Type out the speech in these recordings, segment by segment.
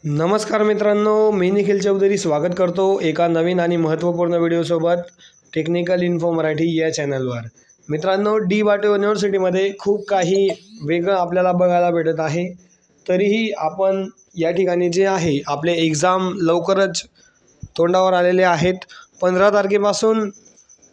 नमस्कार मित्रांनो, मी निखिल चौधरी स्वागत करतो एका नवीन आणि महत्त्वपूर्ण व्हिडिओसोबत टेक्निकल इन्फो मराठी या चॅनलवर। मित्रांनो, डी.वाटो युनिव्हर्सिटीमध्ये खूप काही वेगळं आपल्याला बघायला भेटत आहे। तरीही आपण या ठिकाणी जे आहे आपले एग्जाम लवकरच तोंडावर आलेले आहेत। 15 तारखेपासून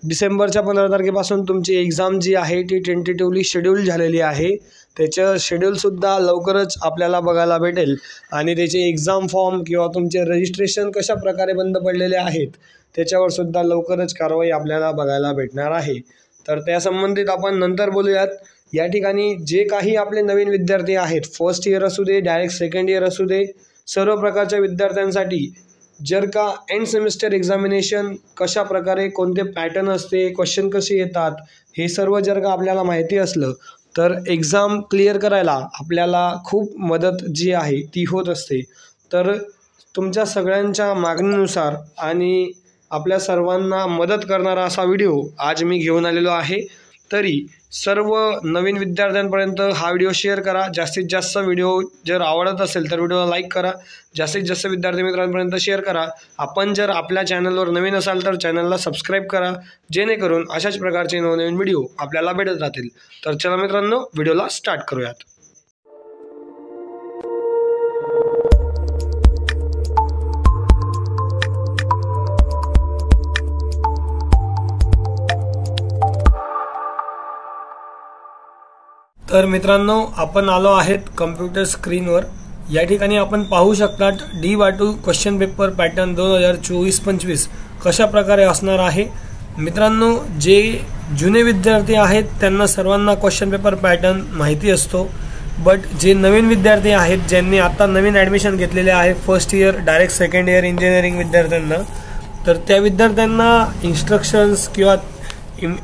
डिसेंबरच्या 15 तारखेपासून तुमची एग्जाम जी आहे ती टेंटेटिव्हली शेड्यूल झालेली आहे। त्याचं शेड्यूलसुद्धा लवकरच आपल्याला बघायला भेटेल आणि त्याचे एग्जाम फॉर्म किंवा तुमचे रजिस्ट्रेशन कशा प्रकारे बंद पडलेले आहेत त्याच्यावर सुद्धा लवकरच कारवाई आपल्याला बघायला भेटणार आहे। तर त्या संबंधित आपण नंतर बोलूयात। या ठिकाणी जे काही आपले नवीन विद्यार्थी आहेत, फर्स्ट इयर असू दे, डायरेक्ट सेकंड इयर असू दे, सर्व प्रकारच्या विद्यार्थ्यांसाठी जर का एंड सेमिस्टर एक्झामिनेशन कशा प्रकारे, कोणते पॅटर्न असते, क्वेश्चन कसे येतात, हे सर्व जर का आपल्याला माहिती असलं तर एग्जाम क्लिअर करायला आपल्याला खूप मदत जी आहे ती होत असते। तर तुमच्या सगळ्यांच्या मागणीनुसार आणि आपल्या सर्वांना मदत करणारा असा व्हिडिओ आज मी घेऊन आलेलो आहे। तरी सर्व नवीन विद्यार्थ्यांपर्यंत हा व्हिडिओ शेअर करा। जास्तीत जास्त व्हिडिओ जर आवडत असेल तर व्हिडिओला लाईक करा, जास्तीत जास्त विद्यार्थी मित्रांपर्यंत शेअर करा। आपण जर आपल्या चॅनलवर नवीन असाल तर चॅनलला सबस्क्राईब करा, जेणेकरून अशाच प्रकारचे नवनवीन व्हिडिओ आपल्याला भेटत राहतील। तर चला मित्रांनो, व्हिडिओला स्टार्ट करूयात। तर मित्रांनो, आपण आलो आहेत कम्प्युटर स्क्रीनवर। या ठिकाणी आपण पाहू शकता डी.वाटो क्वेश्चन पेपर पॅटर्न 2024-25 कशा प्रकारे असणार आहे। मित्रांनो, जे जुने विद्यार्थी आहेत त्यांना सर्वांना क्वेश्चन पेपर पॅटर्न माहिती असतो, बट जे नवीन विद्यार्थी आहेत ज्यांनी आता नवीन ॲडमिशन घेतलेले आहे first year, direct second year engineering विद्यार्थ्यांना, तर त्या विद्यार्थ्यांना इन्स्ट्रक्शन्स किंवा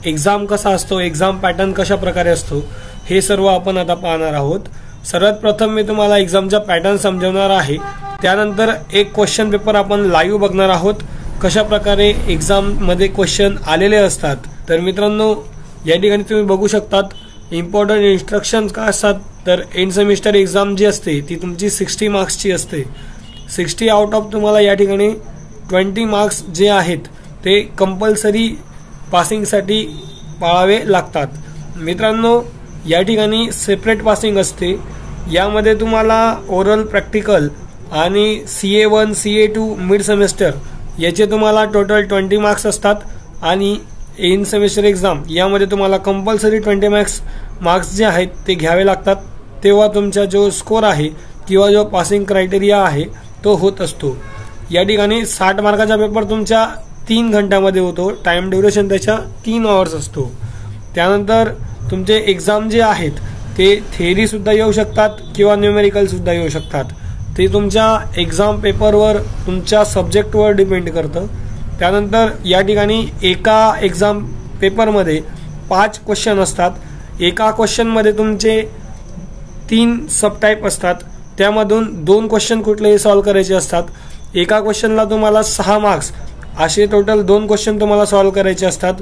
एग्जाम कसा असतो, एग्जाम पॅटर्न कशा प्रकारे असतो, हे सर्व आपण आता पाहणार आहोत। सर्वात प्रथम मी तुम्हाला एग्जामचा पॅटर्न समजवणार आहे, त्यानंतर एक क्वेश्चन पेपर आपण लाईव्ह बघणार आहोत, कशा प्रकारे एग्जाममध्ये क्वेश्चन आलेले असतात। तर मित्रांनो, या ठिकाणी तुम्ही बघू शकतात इम्पॉर्टंट इन्स्ट्रक्शन्स काय असतात। तर एंड सेमिस्टर एक्झाम जी असते ती तुमची 60 मार्क्सची असते। 60 आउट ऑफ तुम्हाला या ठिकाणी 20 मार्क्स जे आहेत ते कंपल्सरी पासिंगसाठी पाळावे लागतात। मित्रांनो, या ठिकाणी सेपरेट पासिंग असते। यामध्ये तुम्हाला ओरल, प्रॅक्टिकल आणि CA1 CA2 मिड सेमेस्टर याचे तुम्हाला टोटल 20 मार्क्स असतात आणि एंड सेमिस्टर एक्झाम यामध्ये तुम्हाला कंपल्सरी 20 मार्क्स जे आहेत ते घ्यावे लागतात। तेव्हा तुमचा जो स्कोर आहे किंवा जो पासिंग क्रायटेरिया आहे तो होत असतो। या ठिकाणी 60 मार्काचा पेपर तुमच्या 3 घंट्यामध्ये होतो। टाइम ड्युरेशन त्याच्या 3 आवर्स असतो। त्यानंतर तुमचे एक्झाम जे आहेत ते थेअरी सुद्धा येऊ शकतात किंवा न्यूमेरिकल सुद्धा येऊ शकतात। ते तुमच्या एक्झाम पेपरवर, तुमच्या सब्जेक्टवर डिपेंड करतं। त्यानंतर या ठिकाणी एका एक्झाम पेपरमध्ये 5 क्वेश्चन असतात। एका क्वेश्चनमध्ये तुमचे 3 सबटाईप असतात, त्यामधून 2 क्वेश्चन कुठलेही सॉल्व्ह करायचे असतात। एका क्वेश्चनला तुम्हाला 6 मार्क्स, असे टोटल 2 क्वेश्चन तुम्हाला सॉल्व्ह करायचे असतात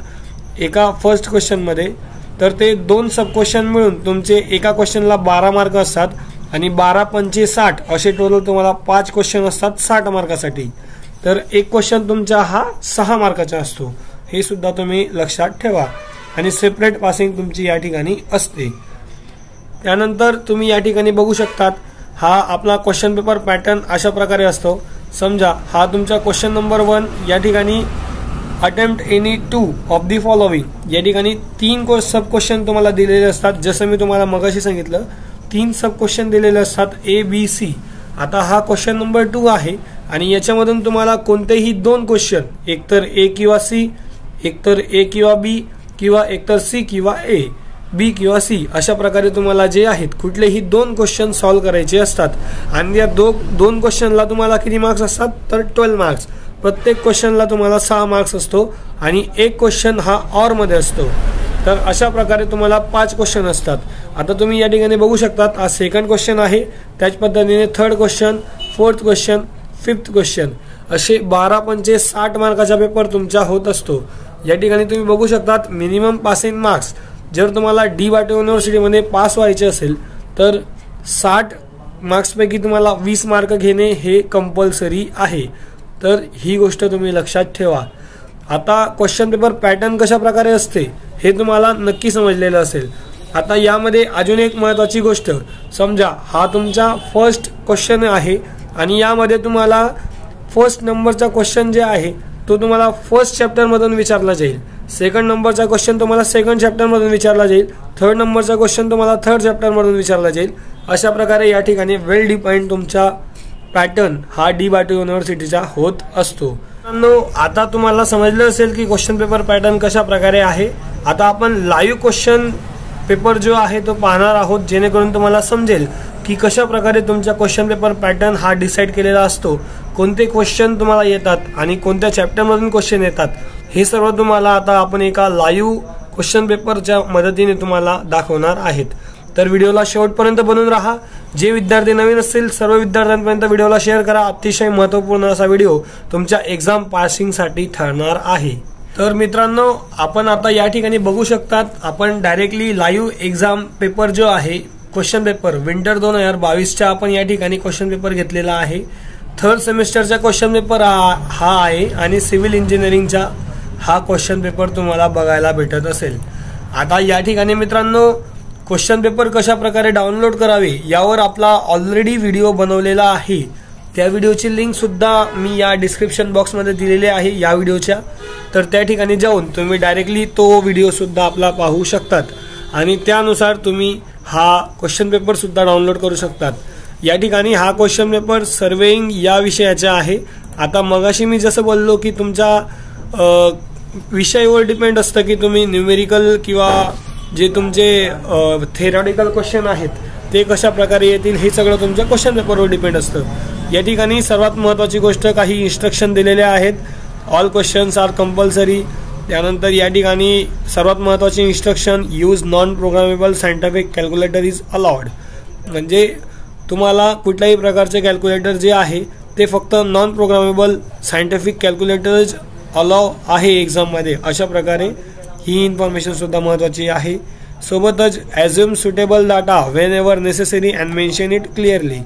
एका फर्स्ट क्वेश्चनमध्ये। तर ते 2 सब क्वेश्चन मिळून तुमचे एका क्वेश्चनला 12 मार्क असतात आणि 12 पंचे 60 असे टोटल तुम्हाला 5 क्वेश्चन असतात 60 मार्कासाठी। तर एक क्वेश्चन तुमचा हा 6 मार्काचा असतो, हे सुद्धा तुम्ही लक्षात ठेवा। आणि सेपरेट पासिंग तुमची या ठिकाणी असते। त्यानंतर तुम्ही या ठिकाणी बघू शकतात हा आपला क्वेश्चन पेपर पॅटर्न अशा प्रकारे असतो। समजा हा तुमचा क्वेश्चन नंबर 1, या ठिकाणी attempt any 2 of the following, या ठिकाणी 3 सब क्वेश्चन तुम्हाला दिलेले असतात। जसं मी तुम्हाला मगाशी सांगितलं 3 सब क्वेश्चन दिलेले असतात A-B-C। आता हा क्वेश्चन नंबर 2 आहे आणि याच्यामधून तुम्हाला कोणतेही 2 क्वेश्चन, एकतर A किंवा C, एकतर A किंवा B, किंवा एकतर C किंवा A, B किंवा C, अशा प्रकारे तुम्हाला जे आहेत कुठलेही 2 क्वेश्चन सॉल्व्ह करायचे असतात। आणि या 2 क्वेश्चनला तुम्हाला किती मार्क्स असतात तर 12 मार्क्स। प्रत्येक क्वेश्चनला तुम्हाला 6 मार्क्स असतो आणि एक क्वेश्चन हा ऑर मध्ये असतो। तर अशा प्रकारे तुम्हाला 5 क्वेश्चन असतात। आता तुम्ही या ठिकाणी बघू शकता हा सेकंड क्वेश्चन आहे, त्याच पद्धतीने third question, fourth question, fifth question, असे 12 पंचे 60 मार्काचा पेपर तुमचा होत असतो। या ठिकाणी तुम्ही बघू शकता मिनिमम पासिंग मार्क्स जर तुम्हाला डी.वाटो युनिव्हर्सिटीमध्ये पास व्हायचे असेल तर 60 मार्क्सपैकी तुम्हाला 20 मार्क घेणे हे कंपल्सरी आहे। तर ही गोष्ट तुम्ही लक्षात ठेवा। आता क्वेश्चन पेपर पॅटर्न कशा प्रकारे असते हे तुम्हाला नक्की समजलेलं असेल। आता यामध्ये अजून एक महत्त्वाची गोष्ट, समजा हा तुमचा फर्स्ट क्वेश्चन आहे आणि यामध्ये तुम्हाला फर्स्ट नंबरचा क्वेश्चन जे आहे तो तुम्हाला फर्स्ट चॅप्टरमधून विचारला जाईल, सेकंड नंबरचा क्वेश्चन तुम्हाला सेकंड चॅप्टरमधून विचारला जाईल, थर्ड नंबरचा क्वेश्चन तुम्हाला थर्ड चॅप्टरमधून विचारला जाईल। अशा प्रकारे या ठिकाणी वेल डिफाईन्ड तुमचा पॅटर्न हा डी.वाय.टी. युनिव्हर्सिटीचा होत असतो। आता तुम्हाला समजलं असेल की क्वेश्चन पेपर पॅटर्न कशा प्रकारे आहे। आता आपण लाईव्ह क्वेश्चन पेपर जो आहे तो पाहणार आहोत, जेणेकरून तुम्हाला समजेल की कशा प्रकारे तुमचा क्वेश्चन पेपर पॅटर्न हा डिसाईड केलेला असतो, कोणते क्वेश्चन तुम्हाला येतात आणि कोणत्या चॅप्टरमधून क्वेश्चन येतात हे सर्व तुम्हाला आता आपण एका लाईव्ह क्वेश्चन पेपरच्या मदतीने तुम्हाला दाखवणार आहेत। तर व्हिडिओला शेवटपर्यंत बनून राहा। जे विद्यार्थी नवीन असतील सर्व विद्यार्थ्यांपर्यंत व्हिडिओला शेअर करा। अतिशय महत्त्वपूर्ण असा व्हिडिओ तुमच्या एक्झाम पासिंगसाठी ठरणार आहे। तर मित्रांनो, आपण आता या ठिकाणी बघू शकतात, आपण डायरेक्टली लाईव्ह एक्झाम पेपर जो आहे क्वेश्चन पेपर विंटर 2022चा आपण या ठिकाणी क्वेश्चन पेपर घेतलेला आहे। थर्ड सेमिस्टरचा क्वेश्चन पेपर हा आहे आणि सिव्हिल इंजिनिअरिंगचा हा क्वेश्चन पेपर तुम्हाला बघायला भेटत असेल। आता या ठिकाणी मित्रांनो, क्वेश्चन पेपर कशा प्रकारे डाउनलोड करावे यावर आपला ऑलरेडी व्हिडिओ बनवलेला आहे। त्या व्हिडिओची लिंक सुद्धा मी या डिस्क्रिप्शन बॉक्समध्ये दिलेली आहे या व्हिडिओच्या। तर त्या ठिकाणी जाऊन तुम्ही डायरेक्टली तो व्हिडिओ सुद्धा आपला पाहू शकतात आणि त्यानुसार तुम्ही हा क्वेश्चन पेपर सुद्धा डाउनलोड करू शकतात। या ठिकाणी हा क्वेश्चन पेपर सर्वेइंग या विषयाचा आहे। आता मगाशी मी जसं बोललो की तुमचा विषयावर डिपेंड असतं की तुम्ही न्यूमेरिकल किंवा जे तुमचे थेरॉटिकल क्वेश्चन आहेत ते कशा प्रकारे येतील हे सगळं तुमच्या क्वेश्चन पेपरवर डिपेंड असतं। या ठिकाणी सर्वात महत्त्वाची गोष्ट, काही इन्स्ट्रक्शन दिलेले आहेत। All questions are compulsory. त्यानंतर या ठिकाणी सर्वात महत्त्वाची instruction, use non programmable scientific calculator is allowed, म्हणजे तुम्हाला कुठल्याही प्रकारचे कॅल्क्युलेटर जे आहे ते फक्त non programmable scientific calculators allowed आहे एक्झाममध्ये। अशा प्रकारे ही इन्फॉर्मेशन सुद्धा महत्त्वाची आहे। सोबतच assume suitable data Wien ever necessary and mention it clearly.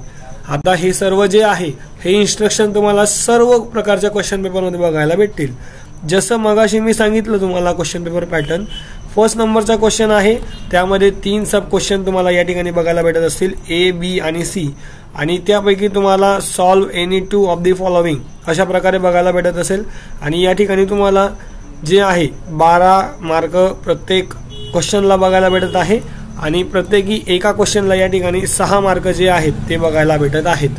आता हे सर्व जे आहे हे इन्स्ट्रक्शन तुम्हाला सर्व प्रकारच्या क्वेश्चन पेपरमध्ये बघायला भेटतील। जसं मगाशी मी सांगितलं तुम्हाला क्वेश्चन पेपर पॅटर्न, फर्स्ट नंबरचा क्वेश्चन आहे त्यामध्ये 3 सब क्वेश्चन तुम्हाला या ठिकाणी बघायला भेटत असतील, ए, बी आणि सी, आणि त्यापैकी तुम्हाला solve any 2 of the following अशा प्रकारे बघायला भेटत असेल। आणि या ठिकाणी तुम्हाला जे आहे 12 मार्क प्रत्येक क्वेश्चनला बघायला भेटत आहे आणि प्रत्येकी एका क्वेश्चनला या ठिकाणी 6 मार्क जे आहेत ते बघायला भेटत आहेत।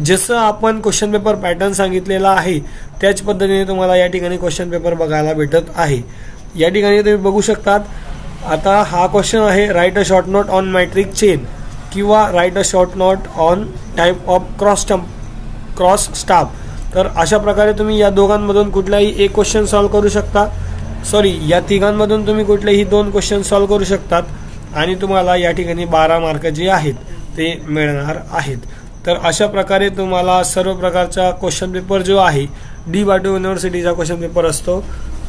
जसं आपण क्वेश्चन पेपर पॅटर्न सांगितलेला आहे त्याच पद्धतीने तुम्हाला या ठिकाणी क्वेश्चन पेपर बघायला भेटत आहे। या ठिकाणी तुम्ही बघू शकतात, आता हा क्वेश्चन आहे, write a short note on metric chain किंवा write a short note on type of cross staff. तर अशा प्रकारे तुम्ही या दोघांमधून कुठलाही एक क्वेश्चन सॉल्व्ह करू शकता, या तिघांमधून तुम्ही कुठलेही 2 क्वेश्चन सॉल्व्ह करू शकतात आणि तुम्हाला या ठिकाणी 12 मार्क जे आहेत ते मिळणार आहेत। तर अशा प्रकारे तुम्हाला सर्व प्रकारचा क्वेश्चन पेपर जो आहे डी.वाय.टी. युनिव्हर्सिटीचा क्वेश्चन पेपर असतो।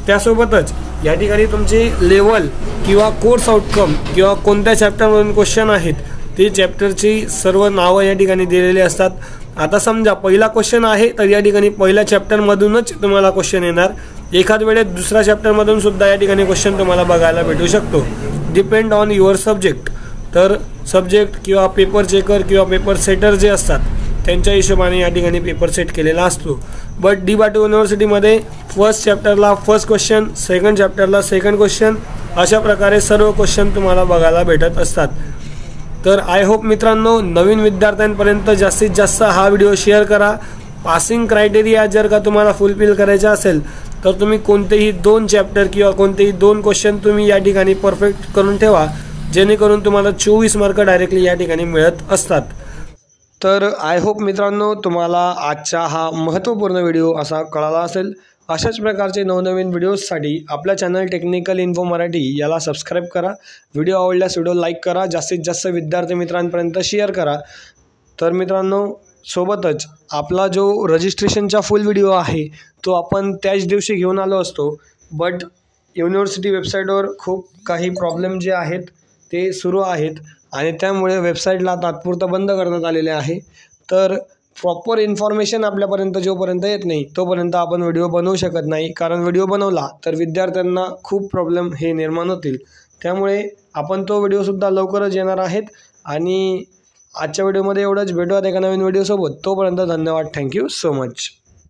त्यासोबतच या ठिकाणी तुमचे लेवल किंवा कोर्स आउटकम किंवा कोणत्या चॅप्टरमधून क्वेश्चन आहेत ते चॅप्टरची सर्व नावं या ठिकाणी दिलेली असतात। आता समजा पहिला क्वेश्चन आहे तर या ठिकाणी पहिल्या चॅप्टरमधूनच तुम्हाला क्वेश्चन येणार, एखाद वेळेस दुसऱ्या चॅप्टरमधून सुद्धा या ठिकाणी क्वेश्चन तुम्हाला बघायला भेटू शकतो, डिपेंड ऑन युअर सब्जेक्ट। तर सब्जेक्ट किंवा पेपर चेकर किंवा पेपर सेटर जे असतात त्यांच्या हिशोबाने या ठिकाणी पेपर सेट केलेला असतो। But D Y T. युनिव्हर्सिटीमध्ये फर्स्ट चॅप्टरला फर्स्ट क्वेश्चन, सेकंड चॅप्टरला सेकंड क्वेश्चन, अशा प्रकारे सर्व क्वेश्चन तुम्हाला बघायला भेटत असतात। तर आय होप मित्रांनो, नवीन विद्यार्थ्यांपर्यंत जास्तीत जास्त हा व्हिडिओ शेअर करा। पासिंग क्रायटेरिया जर का तुम्हाला फुलफिल करायचा असेल तर तुम्ही कोणतेही 2 चॅप्टर किंवा कोणतेही 2 क्वेश्चन तुम्ही या ठिकाणी परफेक्ट करून ठेवा, जेणेकरून तुम्हाला 24 मार्क डायरेक्टली या ठिकाणी मिळत असतात। तर आय होप मित्रांनो तुम्हाला आजचा हा महत्त्वपूर्ण व्हिडिओ असा कळाला असेल। अशाच प्रकारचे नवनवीन व्हिडिओजसाठी आपल्या चॅनल टेक्निकल इन्फो मराठी याला सबस्क्राईब करा। व्हिडिओ आवडल्यास व्हिडिओ लाईक करा, जास्तीत जास्त विद्यार्थी मित्रांपर्यंत शेअर करा। तर मित्रांनो, सोबतच आपला जो रजिस्ट्रेशनचा फुल व्हिडिओ आहे तो आपण त्याच दिवशी घेऊन आलो असतो, बट युनिव्हर्सिटी वेबसाईटवर खूप काही प्रॉब्लेम जे आहेत ते सुरू आहेत आणि त्यामुळे वेबसाईटला तात्पुरतं बंद करण्यात आलेले आहे। तर प्रॉपर इन्फॉर्मेशन आपल्यापर्यंत जोपर्यंत येत नाही तोपर्यंत आपण व्हिडिओ बनवू शकत नाही, कारण व्हिडिओ बनवला तर विद्यार्थ्यांना खूप प्रॉब्लेम हे निर्माण होतील। त्यामुळे आपण तो व्हिडिओसुद्धा लवकरच येणार आहेत। आणि आजच्या व्हिडिओमध्ये एवढंच, भेटूयात एका नवीन व्हिडिओसोबत। तोपर्यंत धन्यवाद, थँक्यू सो मच।